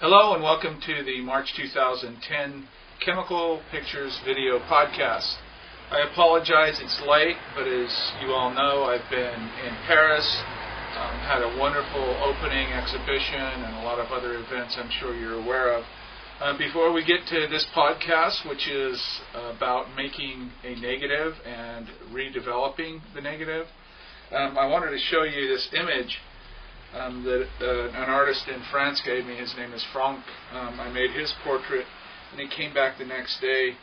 Hello and welcome to the March 2010 Chemical Pictures Video Podcast. I apologize it's late, but as you all know, I've been in Paris, had a wonderful opening exhibition and a lot of other events I'm sure you're aware of. Before we get to this podcast, which is about making a negative and redeveloping the negative, I wanted to show you this image that an artist in France gave me. His name is Franck. I made his portrait, and he came back the next day,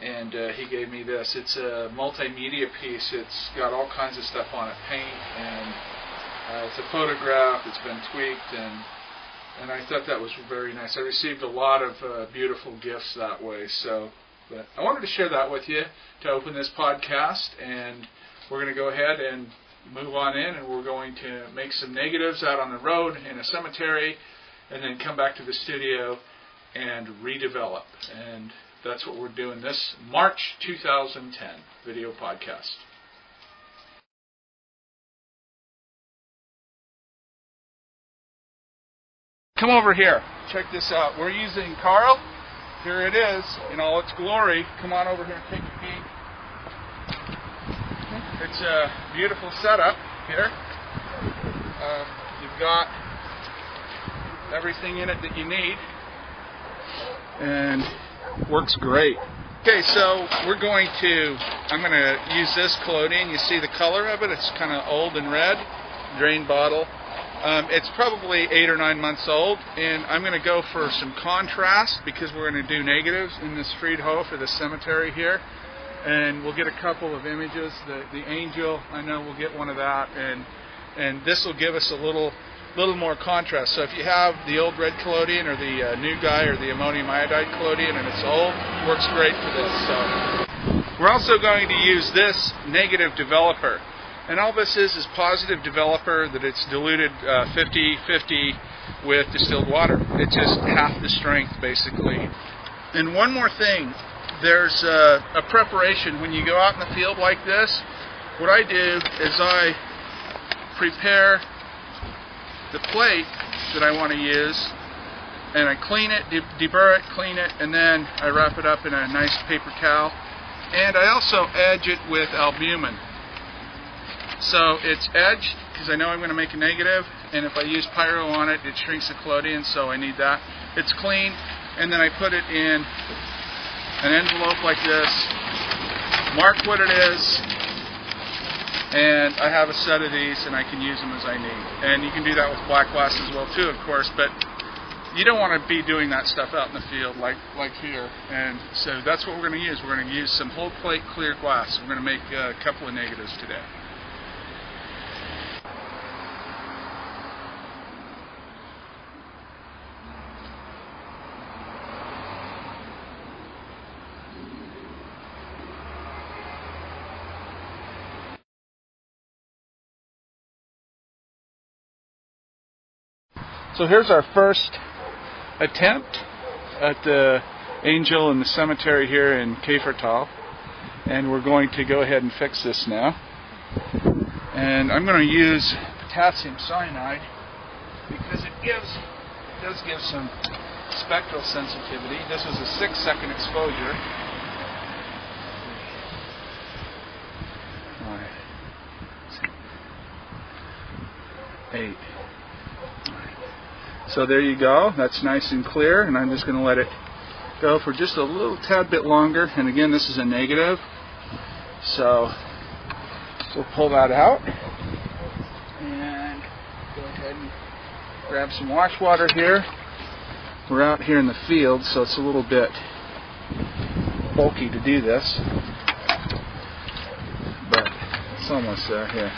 and he gave me this. It's a multimedia piece. It's got all kinds of stuff on it, paint, and it's a photograph. It's been tweaked, and I thought that was very nice. I received a lot of beautiful gifts that way. But I wanted to share that with you to open this podcast, and we're going to go ahead and move on in, and we're going to make some negatives out on the road in a cemetery, and then come back to the studio and redevelop. And that's what we're doing this March 2010 video podcast. Come over here. Check this out. We're using Carl. Here it is in all its glory. Come on over here and take a peek. It's a beautiful setup here. You've got everything in it that you need, and works great. Okay, so I'm going to use this collodion. You see the color of it? It's kind of old and red, drain bottle. It's probably 8 or 9 months old, and I'm going to go for some contrast because we're going to do negatives in this Friedhof for the cemetery here. And we'll get a couple of images. The angel, I know we'll get one of that, and this will give us a little more contrast. So if you have the old red collodion or the new guy or the ammonium iodide collodion and it's old, it works great for this. So we're also going to use this negative developer, and all this is positive developer that it's diluted 50-50 with distilled water. It's just half the strength basically. And one more thing. There's a preparation when you go out in the field like this. What I do is I prepare the plate that I want to use, and I clean it, deburr it, clean it, and then I wrap it up in a nice paper towel. And I also edge it with albumin. So it's edged because I know I'm going to make a negative, and if I use pyro on it, it shrinks the collodion, so I need that. It's clean, and then I put it in an envelope like this, mark what it is, and I have a set of these and I can use them as I need. And you can do that with black glass as well too, of course, but you don't want to be doing that stuff out in the field like here. And so that's what we're going to use. We're going to use some whole plate clear glass. We're going to make a couple of negatives today. So here's our first attempt at the angel in the cemetery here in Käfertal, and we're going to go ahead and fix this now. And I'm going to use potassium cyanide because it does give some spectral sensitivity. This was a 6-second exposure. All right. 8. So there you go. That's nice and clear, and I'm just going to let it go for just a little tad bit longer. And again, this is a negative, so we'll pull that out and go ahead and grab some wash water here. We're out here in the field, so it's a little bit bulky to do this, but it's almost there. Here.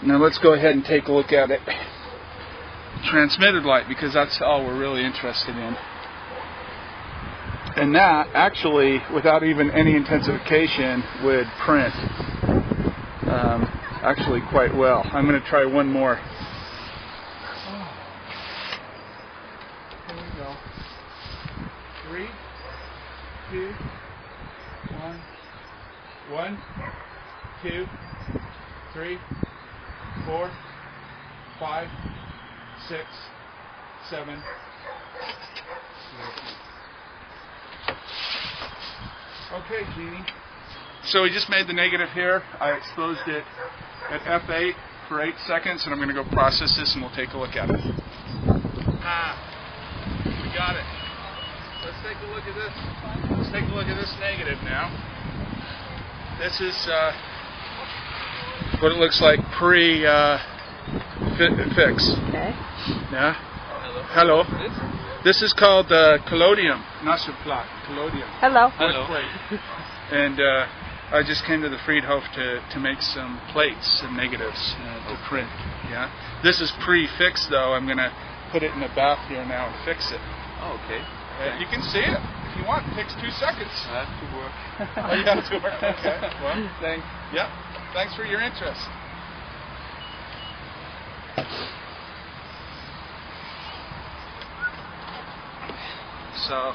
Now let's go ahead and take a look at it. Transmitted light, because that's all we're really interested in. And that actually, without even any intensification, would print actually quite well. I'm going to try one more. Here we go. 3, 2, 1. 1, 2, 3, 4, 5, 6, 7. Okay, Jeannie. So we just made the negative here. I exposed it at f8 for 8 seconds, and I'm going to go process this, and we'll take a look at it. We got it. Let's take a look at this. Let's take a look at this negative now. This is what it looks like pre-fix. Okay. Yeah. Hello. This is called collodium, not plaque. Collodium. Hello. Hello. And I just came to the Friedhof to make some plates and negatives to print. Yeah. This is pre-fixed though. I'm gonna put it in the bath here now and fix it. Oh, okay. You can see it if you want. It takes 2 seconds. I have to work. Oh, you have to work. Okay. Well, thanks. Yep. Thanks for your interest. So,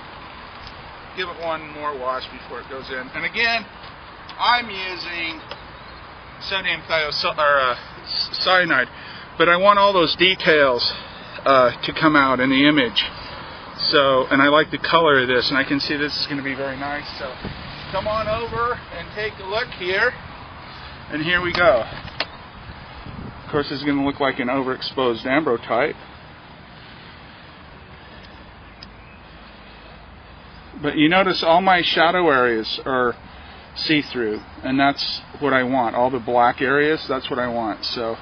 give it one more wash before it goes in. And again, I'm using sodium cyanide, but I want all those details to come out in the image. So, and I like the color of this, and I can see this is going to be very nice. So, come on over and take a look here. And here we go. Of course, this is going to look like an overexposed ambrotype. But you notice all my shadow areas are see-through, and that's what I want. All the black areas, that's what I want. So,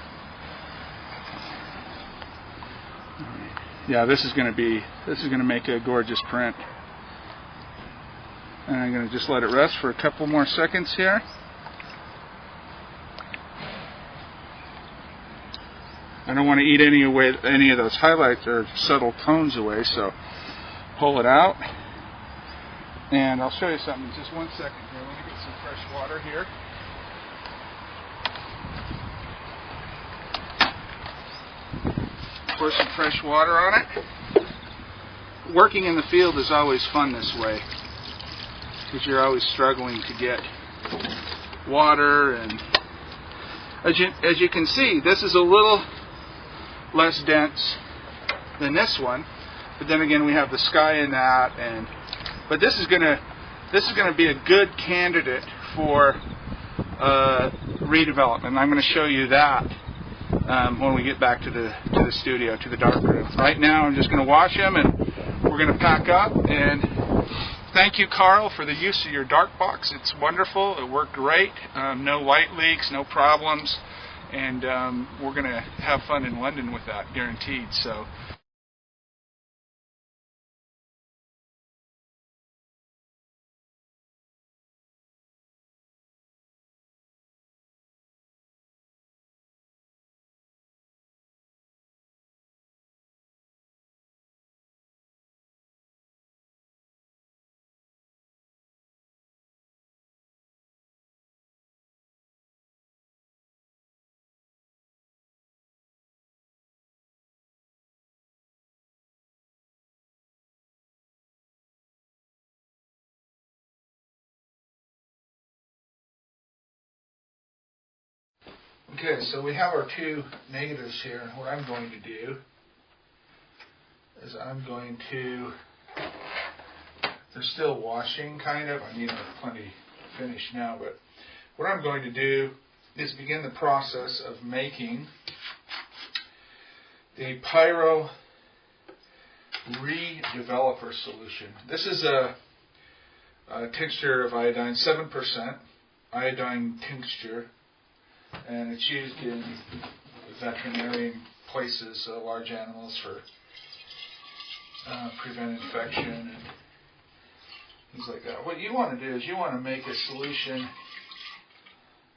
yeah, this is going to make a gorgeous print. And I'm going to just let it rest for a couple more seconds here. I don't want to eat any of those highlights or subtle tones away, so pull it out. And I'll show you something. Just 1 second here. Let me get some fresh water here. Pour some fresh water on it. Working in the field is always fun this way, because you're always struggling to get water. And as you can see, this is a little less dense than this one. But then again, we have the sky in that, but this is gonna be a good candidate for redevelopment. I'm going to show you that when we get back to the studio, to the dark room. Right now, I'm just going to wash them, and we're going to pack up. And thank you, Carl, for the use of your dark box. It's wonderful. It worked great. No light leaks, no problems, and we're going to have fun in London with that, guaranteed. So. Okay, so we have our 2 negatives here, and what I'm going to do is they're still washing, kind of. I mean, they're plenty finished now, but what I'm going to do is begin the process of making the Pyro Redeveloper solution. This is a tincture of iodine, 7% iodine tincture. And it's used in veterinarian places, large animals, for prevent infection and things like that. What you want to do is you want to make a solution.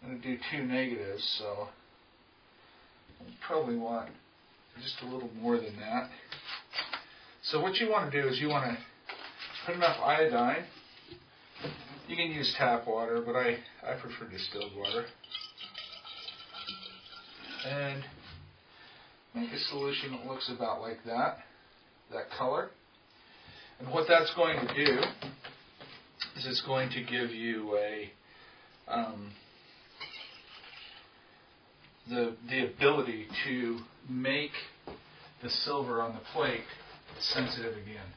I'm going to do 2 negatives, so you probably want just a little more than that. So what you want to do is you want to put enough iodine. You can use tap water, but I prefer distilled water. And make a solution that looks about like that color. And what that's going to do is it's going to give you the ability to make the silver on the plate sensitive again,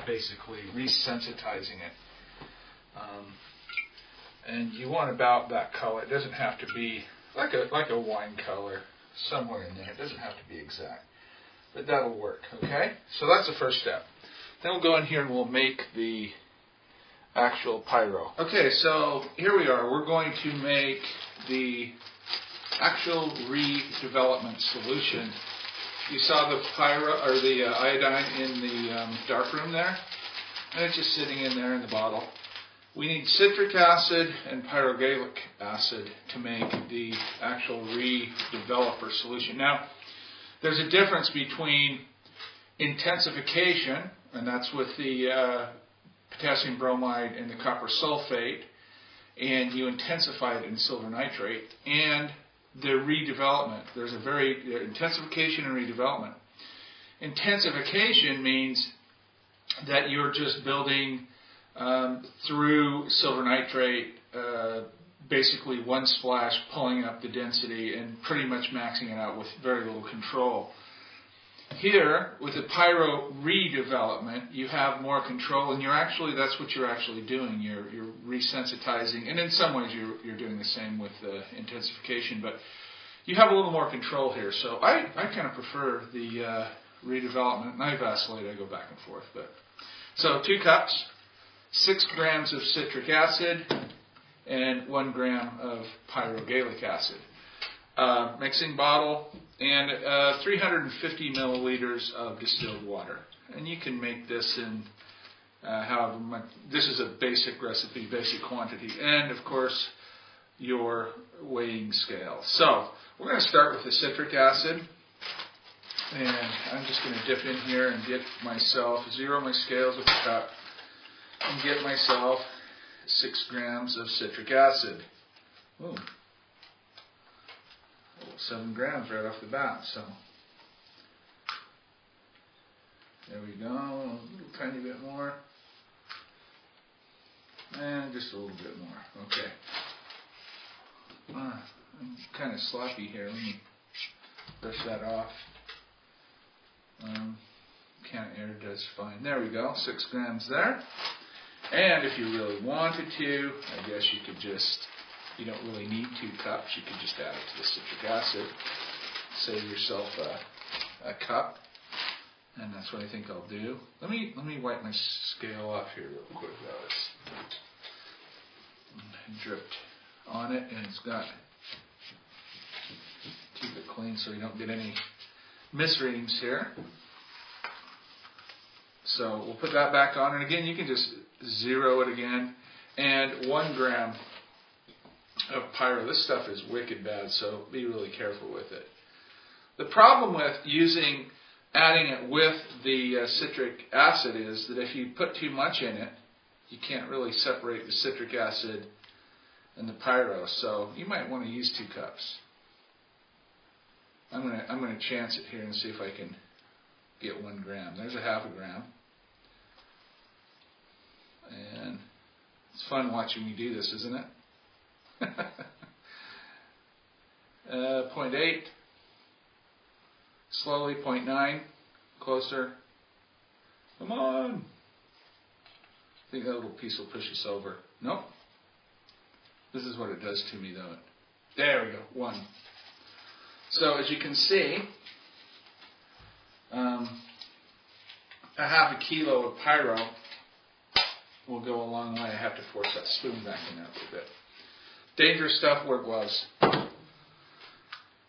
basically resensitizing it. And you want about that color. It doesn't have to be like a wine color, somewhere in there. It doesn't have to be exact, but that'll work. Okay, so that's the first step. Then we'll go in here and we'll make the actual pyro. Okay, so here we are. We're going to make the actual redevelopment solution. You saw the pyro or the iodine in the dark room there, and it's just sitting in there in the bottle. We need citric acid and pyrogallic acid to make the actual redeveloper solution. Now, there's a difference between intensification, and that's with the potassium bromide and the copper sulfate, and you intensify it in silver nitrate, and the redevelopment. There's intensification and redevelopment. Intensification means that you're just building through silver nitrate, basically one splash, pulling up the density and pretty much maxing it out with very little control. Here, with the pyro redevelopment, you have more control, and that's what you're actually doing. You're resensitizing, and in some ways you're doing the same with intensification, but you have a little more control here. So I kind of prefer the redevelopment, and I vacillate, I go back and forth. So 2 cups, 6 grams of citric acid, and 1 gram of pyrogallic acid. Mixing bottle, and 350 milliliters of distilled water. And you can make this in however much. This is a basic recipe, basic quantity, and of course your weighing scale. So we're going to start with the citric acid, and I'm just going to dip in here and get myself, zero my scales with the cup, and get myself 6 grams of citric acid. Ooh. 7 grams right off the bat, so there we go, a little tiny bit more, and just a little bit more. Okay. I'm kind of sloppy here. Let me brush that off. Can air does fine. There we go, 6 grams there. And if you really wanted to, I guess you could just, you don't really need 2 cups. You could just add it to the citric acid. Save yourself a cup, and that's what I think I'll do. Let me wipe my scale off here real quick. It's dripped on it, and it's got, keep it clean so you don't get any misreadings here. So we'll put that back on, and again you can just zero it again, and 1 gram of pyro. This stuff is wicked bad, so be really careful with it. The problem with adding it with the citric acid is that if you put too much in it, you can't really separate the citric acid and the pyro. So you might want to use 2 cups. I'm gonna chance it here and see if I can get 1 gram. There's a half a gram, and it's fun watching me do this, isn't it? 0.8, slowly, 0.9, closer, come on. I think that little piece will push us over. Nope. This is what it does to me though. There we go, 1. So as you can see, a half a kilo of pyro will go a long way. I have to force that spoon back in there a little bit. Dangerous stuff, wear gloves.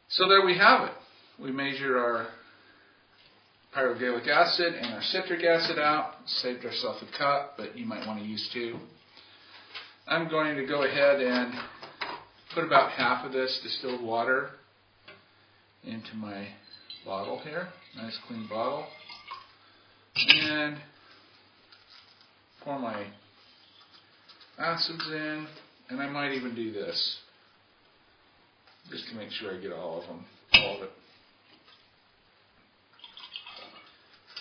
So there we have it. We measured our pyrogallic acid and our citric acid out. Saved ourselves a cup, but you might want to use 2. I'm going to go ahead and put about half of this distilled water into my bottle here. Nice clean bottle. And pour my acids in. And I might even do this, just to make sure I get all of it.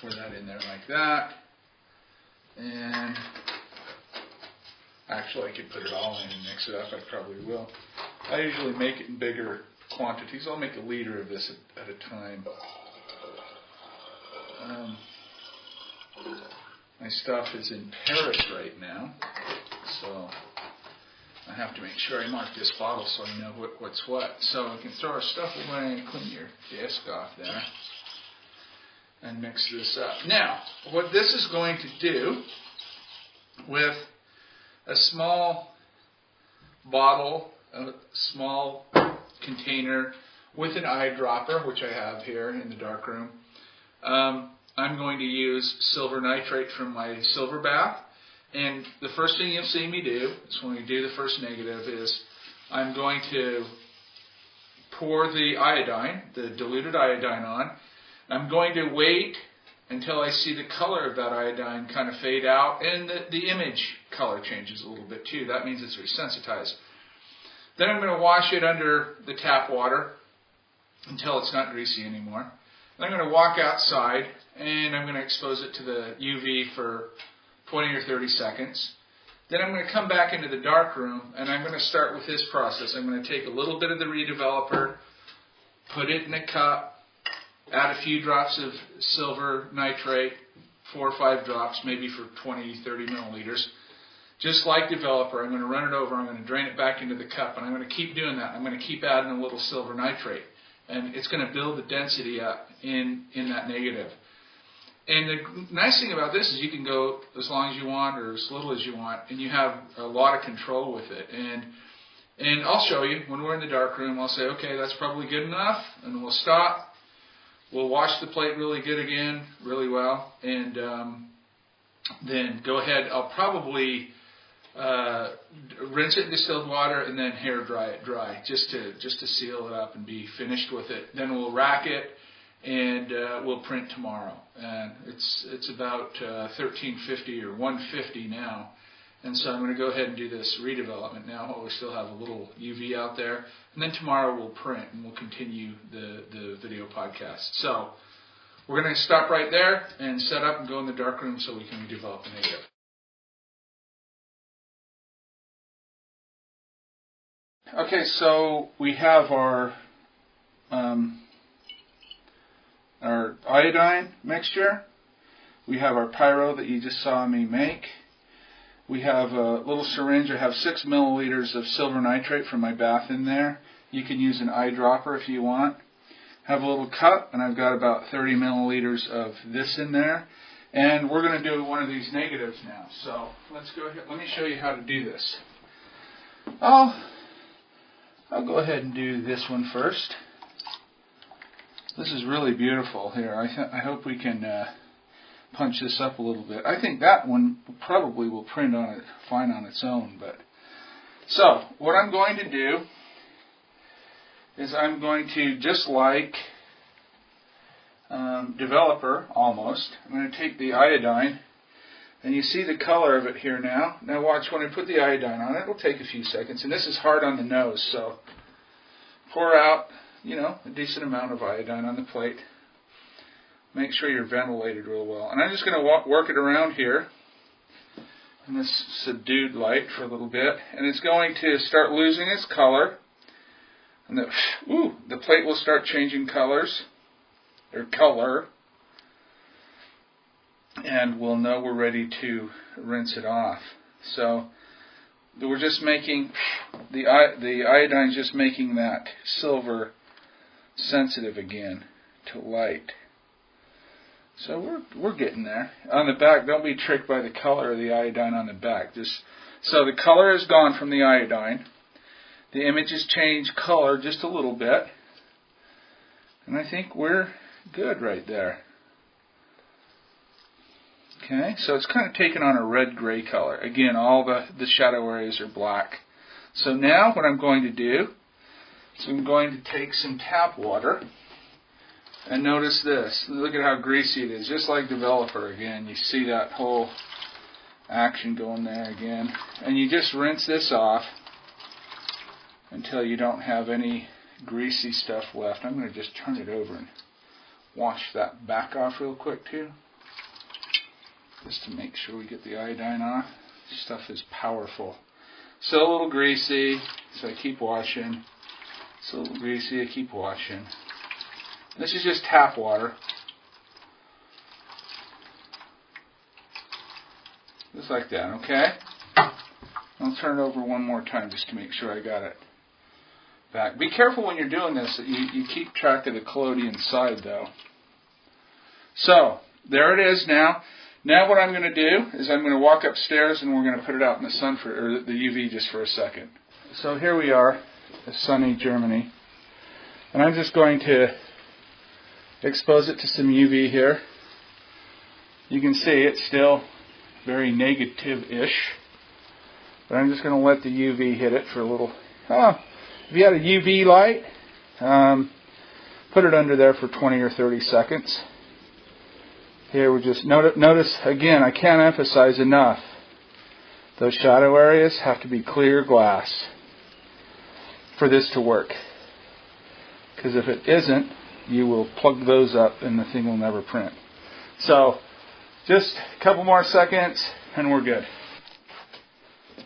Pour that in there like that. And actually I could put it all in and mix it up. I probably will. I usually make it in bigger quantities. I'll make 1 liter of this at a time. My stuff is in Paris right now, so I have to make sure I mark this bottle so I know what's what. So we can throw our stuff away and clean your disc off there and mix this up. Now, what this is going to do with a small bottle, a small container with an eyedropper, which I have here in the darkroom, I'm going to use silver nitrate from my silver bath. And the first thing you'll see me do is when we do the first negative is I'm going to pour the iodine, the diluted iodine on. I'm going to wait until I see the color of that iodine kind of fade out and the image color changes a little bit too. That means it's resensitized. Then I'm going to wash it under the tap water until it's not greasy anymore. Then I'm going to walk outside and I'm going to expose it to the UV for 20 or 30 seconds. Then I'm going to come back into the dark room and I'm going to start with this process. I'm going to take a little bit of the Redeveloper, put it in a cup, add a few drops of silver nitrate, 4 or 5 drops, maybe for 20, 30 milliliters. Just like Developer, I'm going to run it over, I'm going to drain it back into the cup, and I'm going to keep doing that. I'm going to keep adding a little silver nitrate. And it's going to build the density up in that negative. And the nice thing about this is you can go as long as you want or as little as you want, and you have a lot of control with it. And I'll show you when we're in the dark room. I'll say, okay, that's probably good enough, and we'll stop. We'll wash the plate really good again, really well, and then go ahead. I'll probably rinse it in distilled water and then hair dry it dry, just to seal it up and be finished with it. Then we'll rack it and we'll print tomorrow. And it's about 1350 or 150 now. And so I'm going to go ahead and do this redevelopment now while we still have a little UV out there. And then tomorrow we'll print and we'll continue the video podcast. So we're going to stop right there and set up and go in the dark room so we can redevelop the negative. Okay, so we have our iodine mixture. We have our pyro that you just saw me make. We have a little syringe. I have 6 milliliters of silver nitrate from my bath in there. You can use an eyedropper if you want. I have a little cup, and I've got about 30 milliliters of this in there. And we're going to do one of these negatives now. So let's go ahead. Let me show you how to do this. I'll go ahead and do this one first. This is really beautiful here. I hope we can punch this up a little bit. I think that one probably will print on it fine on its own. So what I'm going to do is I'm going to, just like Developer almost, I'm going to take the iodine, and you see the color of it here now. Now watch, when I put the iodine on it, it'll take a few seconds, and this is hard on the nose, so pour out, a decent amount of iodine on the plate. Make sure you're ventilated real well. And I'm just going to work it around here in this subdued light for a little bit, and it's going to start losing its color, and the plate will start changing colors, or color, and we'll know we're ready to rinse it off. So we're just making, the iodine's just making that silver sensitive again to light. So we're getting there. On the back, don't be tricked by the color of the iodine on the back. So the color is gone from the iodine. The image has changed color just a little bit. And I think we're good right there. Okay, so it's kind of taken on a red-gray color. Again, all the shadow areas are black. So now what I'm going to do is I'm going to take some tap water, and notice this. Look at how greasy it is, just like Developer again. You see that whole action going there again. And you just rinse this off until you don't have any greasy stuff left. I'm going to just turn it over and wash that back off real quick too, just to make sure we get the iodine off. This stuff is powerful. Still a little greasy, so I keep washing. It's a little greasy, I keep washing. This is just tap water. Just like that, okay? I'll turn it over one more time just to make sure I got it back. Be careful when you're doing this that you keep track of the collodion side, though. So, there it is now. Now what I'm going to do is I'm going to walk upstairs and we're going to put it out in the sun or the UV just for a second. So here we are, sunny Germany. And I'm just going to expose it to some UV here. You can see it's still very negative-ish. But I'm just going to let the UV hit it for a little. If you had a UV light, put it under there for 20 or 30 seconds. Here we just notice again, I can't emphasize enough, those shadow areas have to be clear glass for this to work. Because if it isn't, you will plug those up and the thing will never print. So just a couple more seconds and we're good.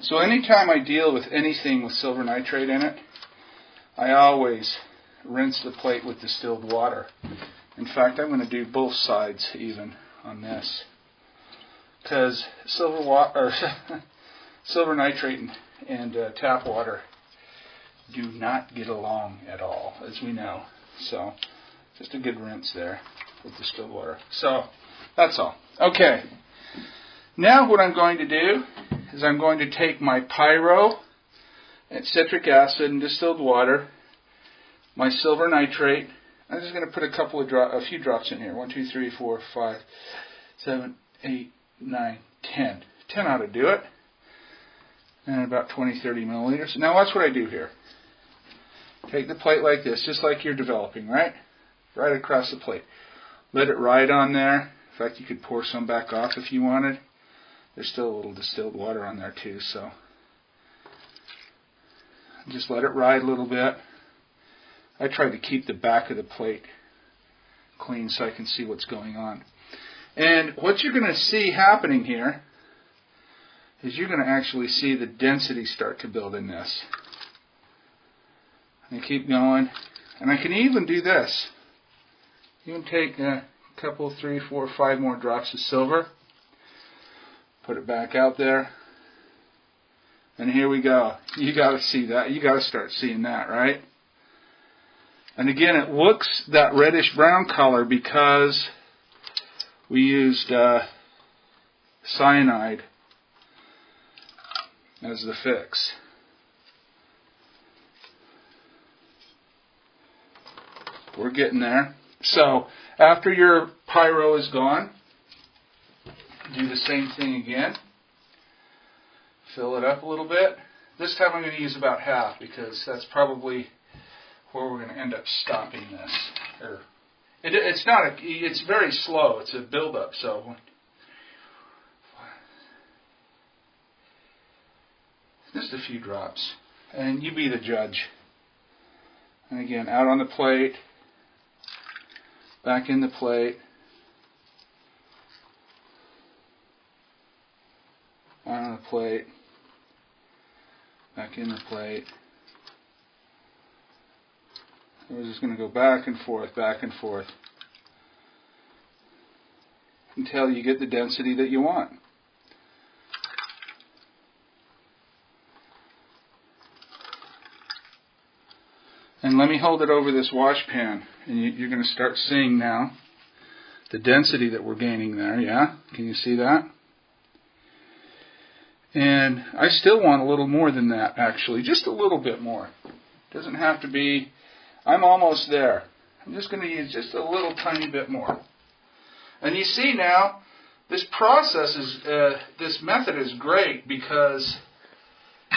So anytime I deal with anything with silver nitrate in it, I always rinse the plate with distilled water. In fact, I'm going to do both sides even on this. Because silver nitrate and tap water do not get along at all, as we know. So, just a good rinse there with distilled water. So, that's all. Okay. Now what I'm going to do is I'm going to take my pyro and citric acid and distilled water, my silver nitrate. I'm just going to put a few drops in here. 1, 2, 3, 4, 5, 7, 8, 9, 10. 10 ought to do it. And about 20, 30 milliliters. Now watch what I do here. Take the plate like this, just like you're developing, right? Right across the plate. Let it ride on there. In fact, you could pour some back off if you wanted. There's still a little distilled water on there too, so just let it ride a little bit. I try to keep the back of the plate clean so I can see what's going on. And what you're going to see happening here is you're going to actually see the density start to build in this. And keep going. And I can even do this. You can take a couple, 3, 4, 5 more drops of silver. Put it back out there. And here we go. You got to see that. You got to start seeing that, right? And again, it looks that reddish brown color because we used cyanide as the fix. We're getting there. So after your pyro is gone, do the same thing again. Fill it up a little bit. This time I'm going to use about half because that's probably where we're going to end up stopping this. It's very slow. It's a build-up. So just a few drops, and you be the judge. And again, out on the plate, back in the plate, out on the plate, back in the plate. We're just going to go back and forth until you get the density that you want. And let me hold it over this wash pan, and you're going to start seeing now the density that we're gaining there, yeah? Can you see that? And I still want a little more than that, actually, just a little bit more. Doesn't have to be. I'm almost there. I'm just going to use just a little tiny bit more. And you see now, this process is, this method is great because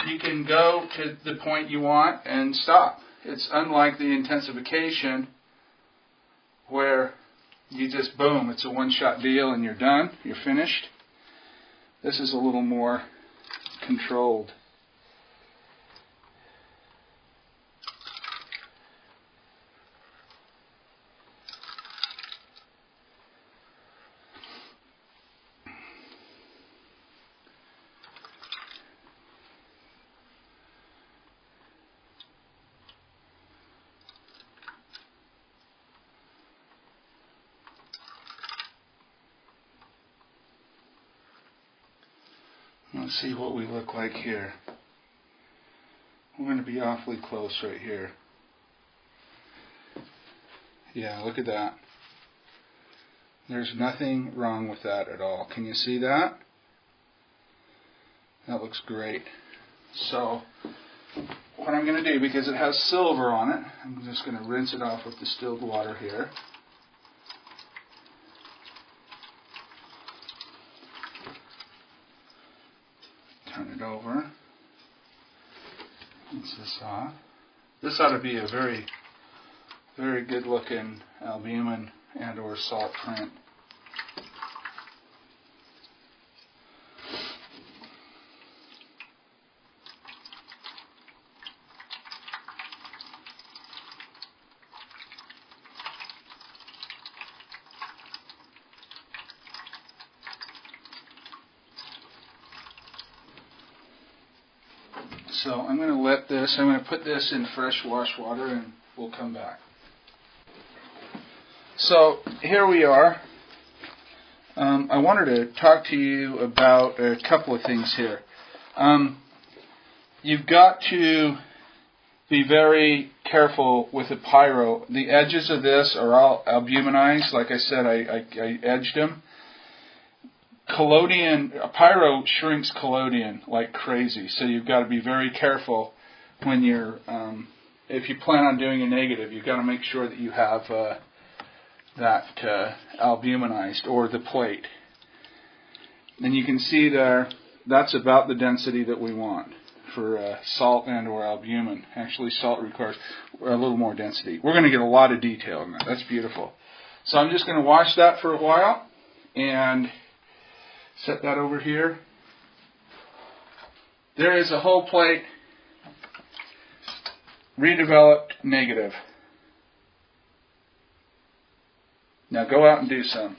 you can go to the point you want and stop. It's unlike the intensification where you just, boom, it's a one-shot deal and you're done, you're finished. This is a little more controlled. Let's see what we look like here. We're going to be awfully close right here. Yeah, look at that. There's nothing wrong with that at all. Can you see that? That looks great. So, what I'm going to do, because it has silver on it, I'm just going to rinse it off with distilled water here. Turn it over. Rinse this off. This ought to be a very, very good looking albumin and or salt print. So I'm going to put this in fresh wash water and we'll come back. So here we are. I wanted to talk to you about a couple of things here. You've got to be very careful with the pyro. The edges of this are all albuminized. Like I said, I edged them. Collodion, pyro shrinks collodion like crazy, so you've got to be very careful when you're, if you plan on doing a negative, you've got to make sure that you have that albuminized, or the plate. And you can see there, that's about the density that we want for salt and or albumin. Actually, salt requires a little more density. We're going to get a lot of detail in that. That's beautiful. So I'm just going to wash that for a while and set that over here. There is a whole plate redeveloped negative. Now go out and do some.